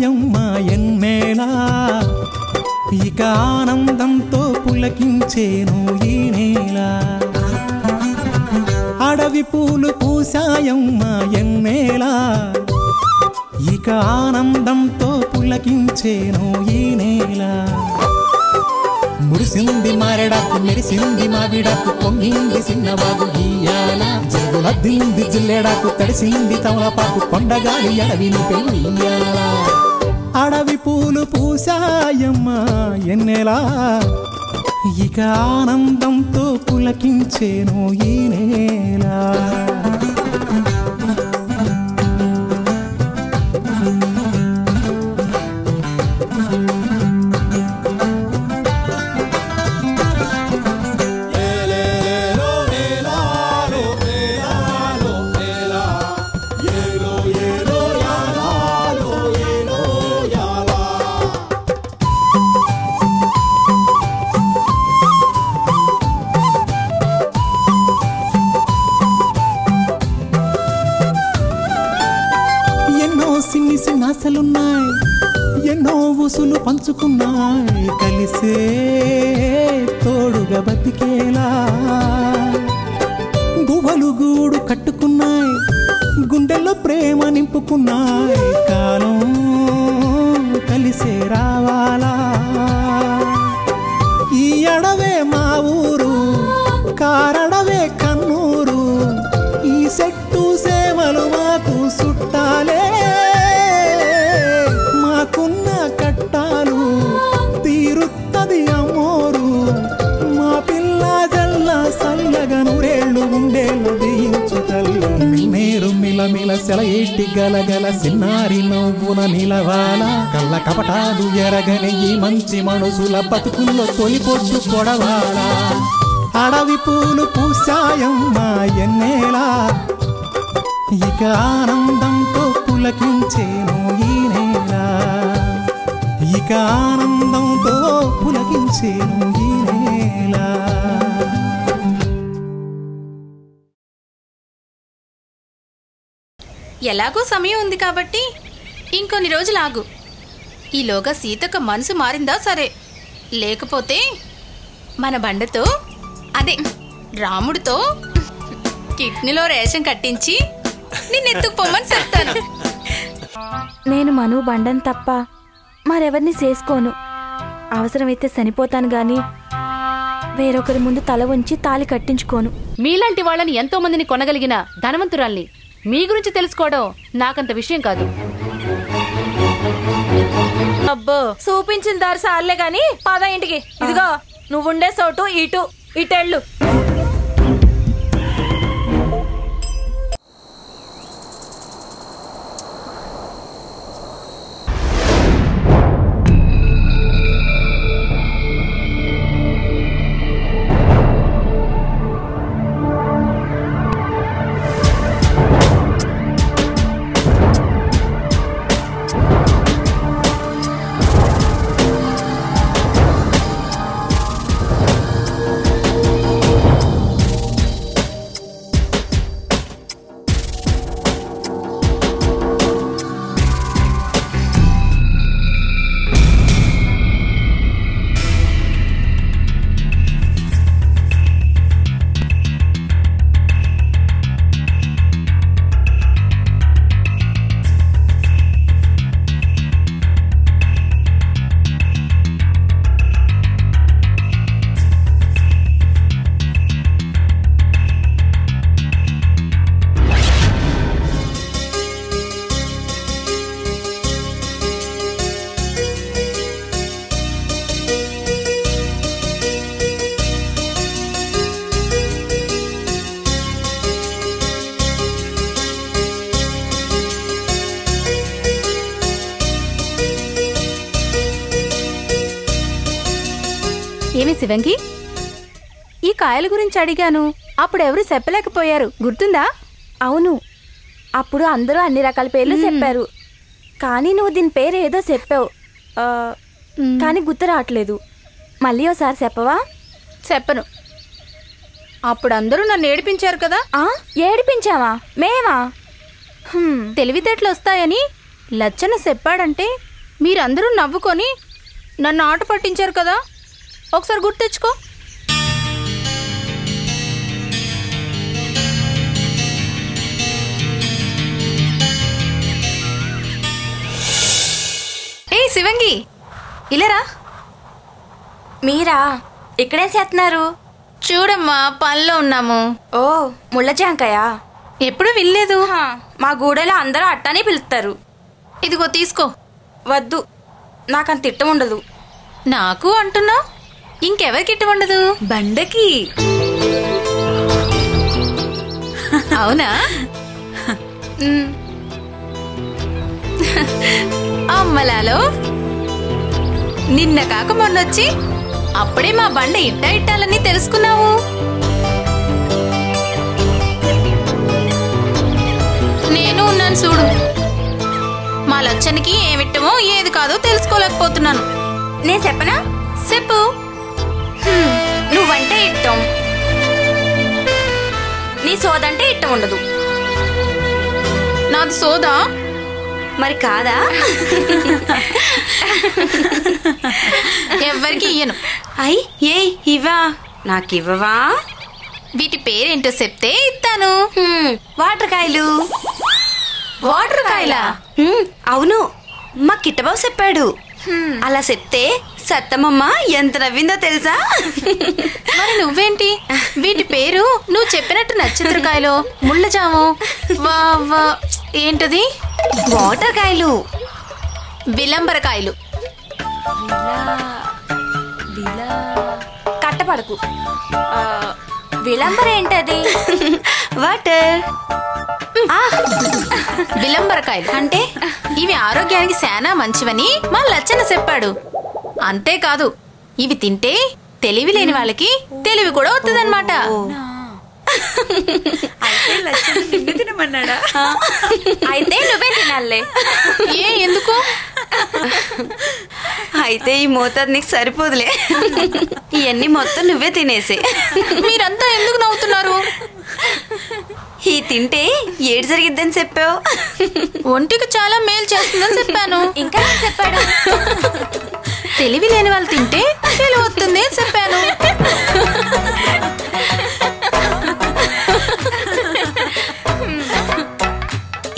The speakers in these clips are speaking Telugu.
పూసాయమ్మ ఎన్నేలా ఇక ఆనందంతో పులకించేను ఈ నేల అడవి పూలు పూసాయమ్మ ఎన్నేలా ఇక ఆనందంతో పులకించేను ఈ నేల మురిసింది మారెడాకు మెరిసింది మావిడాకు పొంగింది సిన్నబాగు ఇయ్యాల జగులద్దింది జిల్లెడాకు తడిసింది తమలపాకు కొండగాలి అడవిని పెళ్ళియ్యాల అడవి పూలు పూసాయమ్మ ఎన్నెలా ఇక ఆనందంతో పులకించేను ఈ నేల సిన్నాసలున్నాయి ఎన్నో ఊసులు పంచుకున్నాయి కలిసే తోడుగా బతికేలా గువ్వలు గూడు కట్టుకున్నాయి గుండెల్లో ప్రేమ నింపుకున్నాయి కాలం కలిసే రావాలా ఈ అడవే మా ఊరు కారడవే కన్నూరు ఈ చెట్టు సేమలు మాకు చుట్టాలే మాకున్న కట్టాలు తీరుత్తది అమ్మోరు మా పిల్ల జల్ల సల్లగా నూరేళ్ళు ఉండేళ్ళు దీయించు తల్లి మేరు మిలమిల సెలయేటి గలగల సిన్నారి నవ్వున నిలవాల కళ్ళ కపటాలు ఎరగని ఈ మంచి మనసుల బతుకుల్లో తొలి పొద్దు కొడవాల అడవి పూలు పూసాయమ్మ ఎన్నేలా ఇక ఆనందంతో పులకించేను ఈ నేల ఇక ఆనందంతో పులకించేను ఈ నేల ఎలాగో సమయం ఉంది కాబట్టి ఇంకొన్ని రోజులు ఆగు. ఈలోగా సీతక్క మనసు మారిందా సరే, లేకపోతే మన బండతో అదే రాముడితో కిడ్నీలో రేషన్ కట్టించి నిన్నెత్తుకుపోమని చెప్తాను. నేను మను బండను తప్ప మరెవరిని చేసుకోను. అవసరమైతే చనిపోతాను గాని వేరొకరి ముందు తల ఉంచి తాళి కట్టించుకోను. మీలాంటి వాళ్ళని ఎంతో మందిని కొనగలిగిన ధనవంతురాల్ని. మీ గురించి తెలుసుకోవడం నాకంత విషయం కాదు. అబ్బో చూపించిన దారి సార్లే గాని పద ఇంటికి. ఇదిగో నువ్వుండే చోటు ఇటెళ్ళు. ఏమి శివంగి, ఈ కాయల గురించి అడిగాను, అప్పుడెవరు చెప్పలేకపోయారు, గుర్తుందా? అవును, అప్పుడు అందరూ అన్ని రకాల పేర్లు చెప్పారు. కానీ నువ్వు దీని పేరు ఏదో చెప్పావు, కానీ గుర్తు రావట్లేదు. మళ్ళీ ఒకసారి చెప్పవా? చెప్పను. అప్పుడు అందరూ నన్ను ఏడిపించారు కదా. ఏడిపించావా? మేమా? తెలివితేటలు వస్తాయని లచ్చన చెప్పాడంటే మీరందరూ నవ్వుకొని నన్ను ఆట పట్టించారు కదా, ఒకసారి గుర్తు తెచ్చుకో. ఏ శివంగి, ఇలారా. మీరా ఇక్కడేం చేస్తున్నారు? చూడమ్మా, పనిలో ఉన్నాము. ఓ, ముళ్ళ జాంకాయ. ఎప్పుడు వినలేదు. మా గూడెలో అందరూ అట్టానే పిలుస్తారు. ఇదిగో తీసుకో. వద్దు, నాకంత ఇట్టం ఉండదు. నాకు అంటున్నావు, ఇంకెవరికి ఇట్ట ఉండదు? బండకి. అవునా? అమ్మలాలో, నిన్న కాక మొన్నొచ్చి అప్పుడే మా బండ ఇట్టాలని తెలుసుకున్నావు. నేను ఉన్నాను చూడు. మా లచ్చనికి ఏమిట్టమో ఏది కాదో తెలుసుకోలేకపోతున్నాను. నేను చెప్పనా? చెప్పు. నువ్వంటే ఇట్టం, నీ సోదంటే ఇట్టం ఉండదు. నాది సోదా మరి కాదా? ఎవ్వరికి ఇయ్యను. అయ్ ఏ ఇవా? నాకివ్వవా? వీటి పేరేంటో చెప్తే ఇస్తాను. వాటర్ కాయలు. వాటర్ కాయలా? అవును, మా కిట్టబాబు చెప్పాడు. అలా చెప్తే సత్తమమ్మ ఎంత నవ్విందో తెలుసా? మరి నువ్వేంటి వీటి పేరు నువ్వు చెప్పినట్టు నక్షత్రకాయలు, ముళ్ళజాము, ఏంటది, వాటర్ కాయలు, విలంబరకాయలు. కట్టపడకు. విలంబర ఏంటది? వాటర్. విలంబరకాయలు అంటే ఇవి ఆరోగ్యానికి శానా మంచివని మా లచ్చన చెప్పాడు. అంతేకాదు, ఇవి తింటే తెలివి లేని వాళ్ళకి తెలివి కూడా వస్తుందన్నమాట. అయితే నువ్వే తినాలే. ఎందుకు? అయితే ఈ మోతాదు నీకు సరిపోదులే. ఇవన్నీ మొత్తం నువ్వే తినేసే. మీరంతా ఎందుకు నవ్వుతున్నారు? ఈ తింటే ఏడు జరిగిద్దని చెప్పావు. ఒంటికి చాలా మేలు చేస్తుందని చెప్పాను. ఇంకా చెప్పాడు. తెలివి లేని వాళ్ళు తింటే తెలివి వస్తుంది అని చెప్పాను.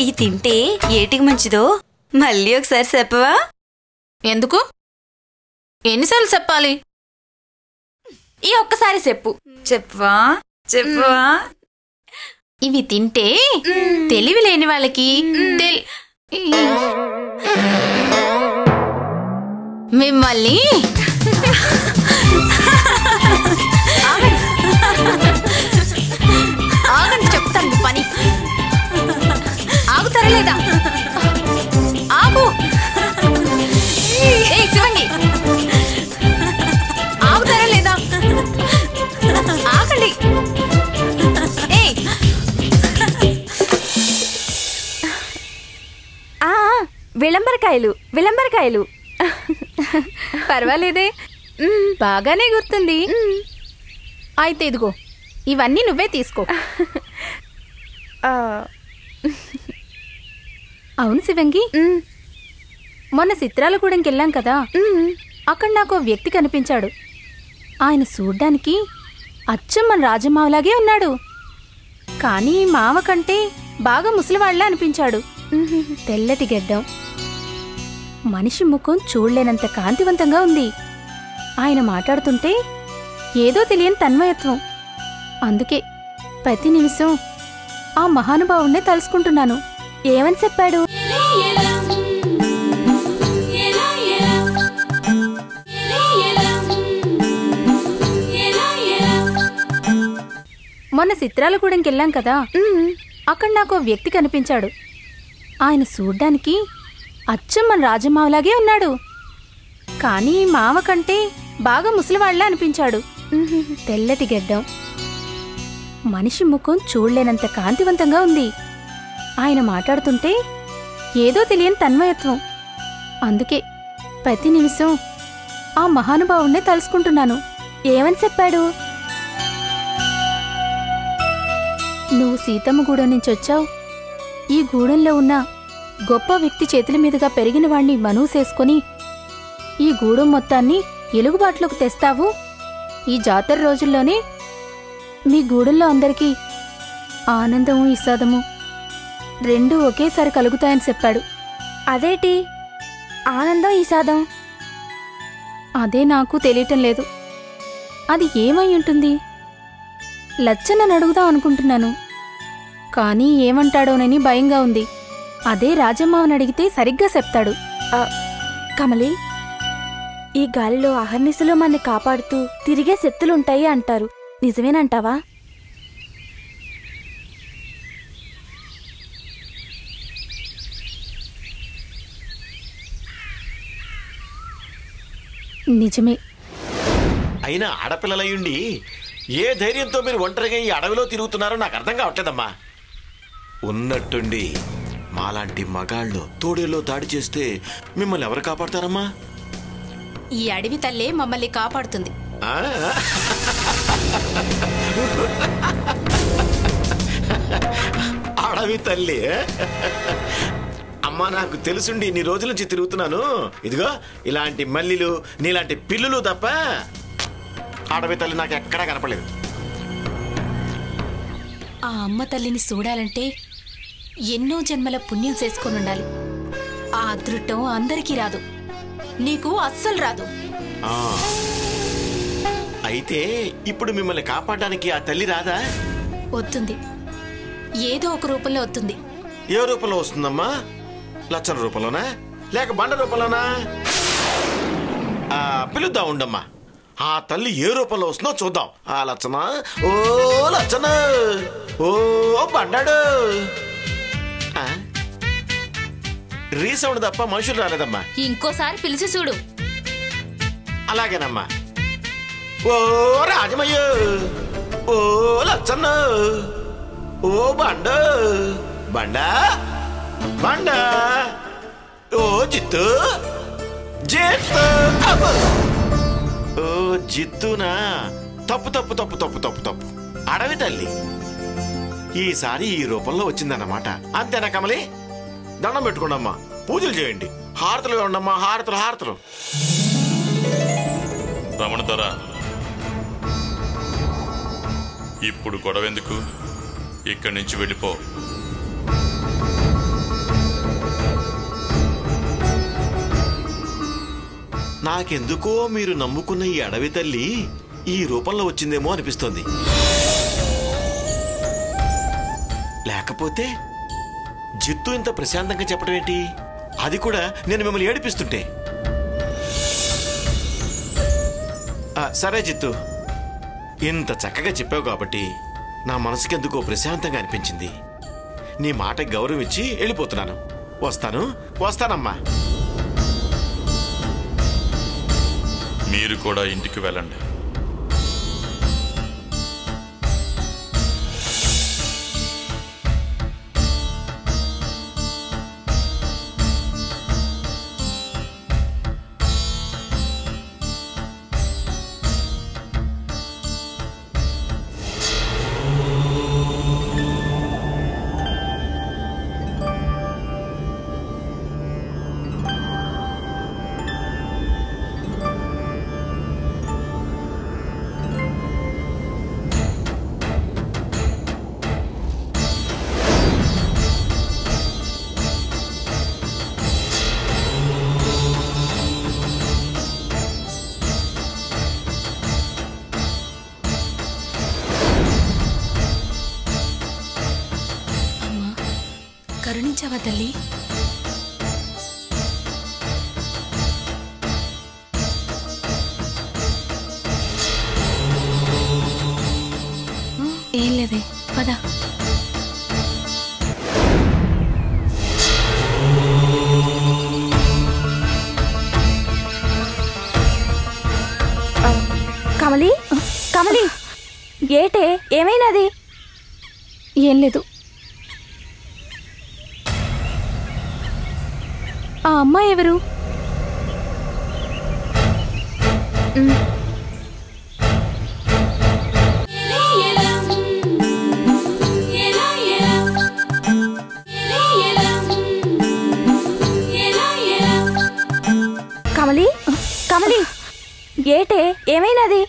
ఈ తింటే ఏటికి మంచిదో మళ్ళీ ఒకసారి చెప్పవా? ఎందుకు? ఎన్నిసార్లు చెప్పాలి? ఈ ఒక్కసారి చెప్పు. చెప్పవా? చెప్పవా? ఇవి తింటే తెలివి లేని వాళ్ళకి మిమ్మల్ని ఆగండి, చెప్తాను పని. ఆగుతారా లేదా? ఆగు. ఏ శివంగి, ఆగుతారా లేదా? ఆగండి. విలంబరకాయలు. పర్వాలేదే, బాగానే గుర్తుంది. అయితే ఇదిగో, ఇవన్నీ నువ్వే తీసుకో. అవును శివంగి, మొన్న చిత్రాలగూడెంకి వెళ్ళాం కదా, అక్కడ నాకు ఓ వ్యక్తి కనిపించాడు. ఆయన చూడ్డానికి అచ్చం మన రాజమావలాగే ఉన్నాడు. కానీ మావ కంటే బాగా ముసలివాళ్లా అనిపించాడు. తెల్లటి గెడ్డం, మనిషి ముఖం చూడలేనంత కాంతివంతంగా ఉంది. ఆయన మాట్లాడుతుంటే ఏదో తెలియని తన్మయత్వం. అందుకే ప్రతి నిమిషం ఆ మహానుభావుణ్ణే తలుసుకుంటున్నాను. ఏమని చెప్పాడు? మొన్న చిత్రాలగూడెంకి వెళ్ళాం కదా, అక్కడ నాకు ఓ వ్యక్తి కనిపించాడు. ఆయన చూడ్డానికి అచ్చం మన రాజమావలాగే ఉన్నాడు. కానీ మావ కంటే బాగా ముసలివాళ్లా అనిపించాడు. తెల్లటి గెడ్డం, మనిషి ముఖం చూడలేనంత కాంతివంతంగా ఉంది. ఆయన మాట్లాడుతుంటే ఏదో తెలియని తన్మయత్వం. అందుకే ప్రతి నిమిషం ఆ మహానుభావుణ్ణే తలుసుకుంటున్నాను. ఏమని చెప్పాడు? నువ్వు సీతమ్మ గూడెం నుంచి వచ్చావు. ఈ గూడెంలో ఉన్న గొప్ప వ్యక్తి చేతుల మీదుగా పెరిగిన వాణ్ణి మనూసేసుకొని ఈ గూడెం మొత్తాన్ని ఎలుగుబాటులోకి తెస్తావు. ఈ జాతర రోజుల్లోనే మీ గూడెంలో అందరికీ ఆనందము విషాదము రెండూ ఒకేసారి కలుగుతాయని చెప్పాడు. అదేటి ఆనందం విషాదం? అదే నాకు తెలియటం లేదు. అది ఏమై ఉంటుంది? లచ్చన్నని అడుగుదాం అనుకుంటున్నాను, కానీ ఏమంటాడోనని భయంగా ఉంది. అదే రాజమ్మావని అడిగితే సరిగ్గా చెప్తాడు. కమలి, ఈ గాలిలో అహర్నిశలో మనని కాపాడుతూ తిరిగే శక్తులుంటాయి అంటారు. నిజమేనంటావా? నిజమే. అయినా ఆడపిల్లలయ్యుండి ఏ ధైర్యంతో మీరు ఒంటరిగా ఈ అడవిలో తిరుగుతున్నారో నాకు అర్థం కావట్లేదమ్మా. ఉన్నట్టుండి మాలాంటి మగాళ్ళు తోడేలో దాడి చేస్తే మిమ్మల్ని ఎవరు కాపాడతారమ్మా? ఈ అడవి తల్లే మమ్మల్ని కాపాడుతుంది. అడవి తల్లి అమ్మా, నాకు తెలుసుండి ఇన్ని రోజుల నుంచి తిరుగుతున్నాను. ఇదిగో ఇలాంటి మల్లిలు నీలాంటి పిల్లులు తప్ప అడవి తల్లి నాకు ఎక్కడా కనపడలేదు. ఆ అమ్మ తల్లిని చూడాలంటే ఎన్నో జన్మల పుణ్యం చేసుకొని ఉండాలి. ఆ అదృష్టం అందరికీ రాదు, నీకు అస్సలు రాదు. అయితే ఇప్పుడు మిమ్మల్ని కాపాడడానికి ఆ తల్లి రాదా? వస్తుంది, ఏదో ఒక రూపంలో వస్తుంది. ఏ రూపంలో వస్తుందమ్మా? లచ్చన రూపంలోనా లేక బండ రూపంలోనా? పిలుద్దాం ఉండమ్మా. ఆ తల్లి ఏ రూపంలో వస్తుందో చూద్దాం. ఆ లచ్చన, ఓ లచ్చన, ఓ బండాడు. రీసౌండ్ తప్ప మనుషులు రాలేదమ్మా. ఇంకోసారి పిలిచి చూడు. అలాగేనమ్మా. ఓ రాజమయ్య, ఓ లచ్చన్న, ఓ బండ బండా బండా, ఓ జిత్తు జిత్తు. ఓ జిత్తునా? తప్పు తప్పు తప్పు తప్పు తప్పు తప్పు. అడవి తల్లి ఈసారి ఈ రూపంలో వచ్చిందన్నమాట. అంతేనా కమలి? దండం పెట్టుకోండమ్మా, పూజలు చేయండి, హారతులు ఉండమ్మా, హారతులు హారతులు. రమణ దొర, ఇప్పుడు గొడవెందుకు? ఇక్కడి నుంచి వెళ్ళిపో. నాకెందుకో మీరు నమ్ముకున్న ఈ అడవి తల్లి ఈ రూపంలో వచ్చిందేమో అనిపిస్తోంది. లేకపోతే జిత్తు ఇంత ప్రశాంతంగా చెప్పడం ఏంటి? అది కూడా నేను మిమ్మల్ని ఏడిపిస్తుంటే. సరే జిత్తు, ఇంత చక్కగా చెప్పావు కాబట్టి నా మనసుకెందుకో ప్రశాంతంగా అనిపించింది. నీ మాటకి గౌరవం ఇచ్చి వెళ్ళిపోతున్నాను. వస్తానమ్మా. మీరు కూడా ఇంటికి వెళ్ళండి. కరుణించావా తల్లి? ఏం లేదే, పద. కమలి, కమలి, ఏటే ఏమైనాది? ఏం లేదు. ఆ అమ్మాయి ఎవరు? కమలి కమలి ఏటే ఏమైనది?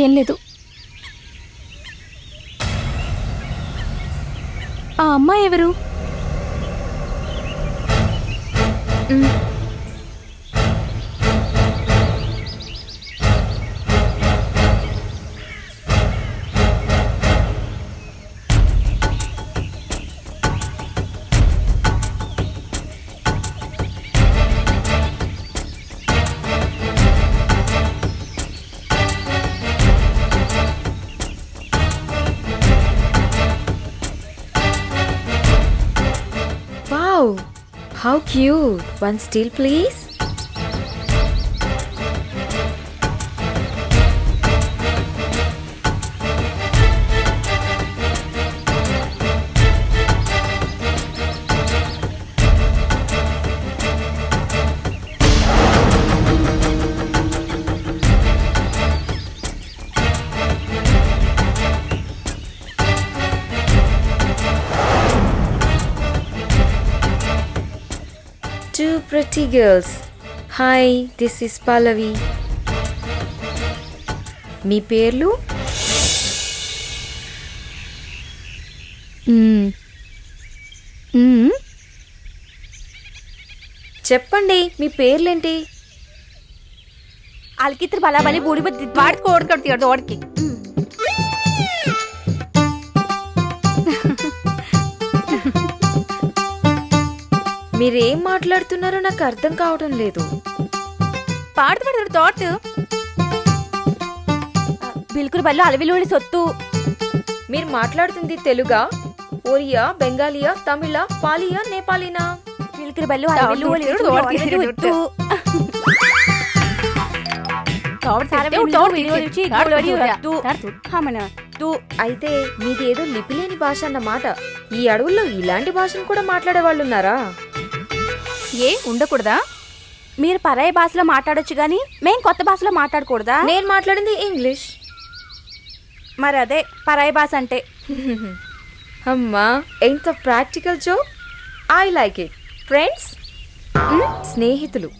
ఏం లేదు. ఆ అమ్మాయి ఎవరు? How cute. One still, please. Two pretty girls. Hi, this is Pallavi. మీ పేర్లు? చెప్పండి, మీ పేర్లేంటి? అల్కిత్ర బలాబలి బూడి వాడికి ఓడికొడుతాడు ఓడికి. మీరేం మాట్లాడుతున్నారో నాకు అర్థం కావడం లేదు. పాడుతాడు తోట బిల్కులు బల్లు అలవిలోడి సొత్తు. మీరు మాట్లాడుతుంది తెలుగా, ఒరియా, బెంగాలియా, తమిళ, పాలియా, నేపాలీనా? బిల్కులు బల్లు అలవిలోడి అయితే మీదేదో లిపిలేని భాష అన్నమాట. ఈ అడవుల్లో ఇలాంటి భాషను కూడా మాట్లాడే వాళ్ళు ఉన్నారా? ఏ ఉండకూడదా? మీరు పరాయి భాషలో మాట్లాడొచ్చు గాని మేం కొత్త భాషలో మాట్లాడకూడదా? నేను మాట్లాడింది ఇంగ్లీష్. మరి అదే పరాయి భాష అంటే. అమ్మా, ఎంత practical joke. I like it. Friends, స్నేహితులు.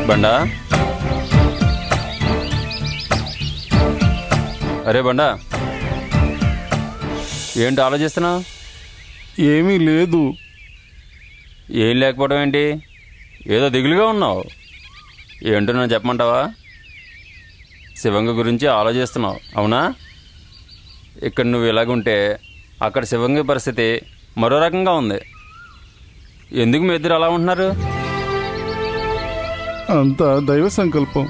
బండా, అరే బండా, ఏంటి ఆలోచిస్తున్నావు? ఏమీ లేదు. ఏం లేకపోవడం ఏంటి? ఏదో దిగులుగా ఉన్నావు. ఏంటో నన్ను చెప్పమంటావా? శివంగ గురించి ఆలోచిస్తున్నావు, అవునా? ఇక్కడ నువ్వు ఇలాగుంటే అక్కడ శివంగి పరిస్థితి మరో రకంగా ఉంది. ఎందుకు మీ ఇద్దరు అలా ఉంటున్నారు? అంతా దైవ సంకల్పం.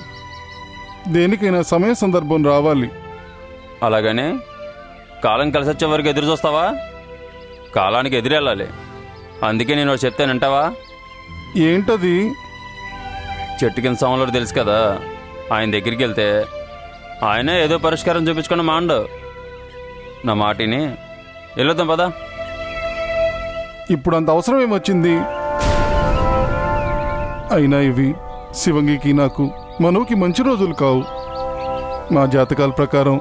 దేనికైనా సమయ సందర్భం రావాలి. అలాగనే కాలం కలిసి వచ్చే వరకు ఎదురు చూస్తావా? కాలానికి ఎదురెళ్ళాలి. అందుకే నేను చెప్తానంటావా? ఏంటది? చెట్టు కింద సమయంలో తెలుసు కదా, ఆయన దగ్గరికి వెళ్తే ఆయనే ఏదో పరిష్కారం చూపించుకుని మాండు. నా మాటిని వెళ్ళొద్దాం పదా. ఇప్పుడు అంత అవసరం ఏమొచ్చింది? అయినా ఇవి శివంగికి నాకు మనోకి మంచి రోజులు కావు. మా జాతకాల ప్రకారం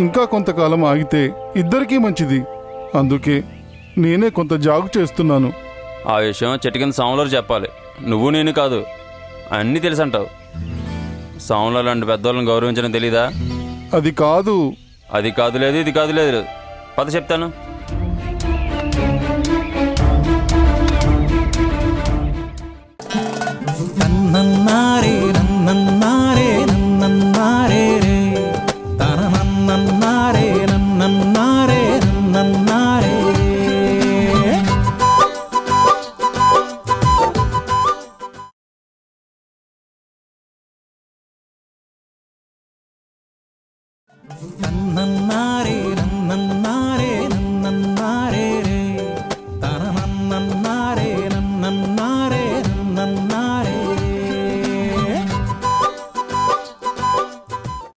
ఇంకా కొంతకాలం ఆగితే ఇద్దరికీ మంచిది. అందుకే నేనే కొంత జాగు చేస్తున్నాను. ఆ విషయం చెట్టు కింద సాములో చెప్పాలి, నువ్వు నేను కాదు. అన్నీ తెలుసంటావు. సాములో లాంటి పెద్దవాళ్ళని గౌరవించడం తెలీదా? అది కాదు. అది కాదు లేదు, ఇది కాదు లేదు. పద చెప్తాను. నన్నన్నారే నన్నన్నారే నన్నన్నారే నన్నారే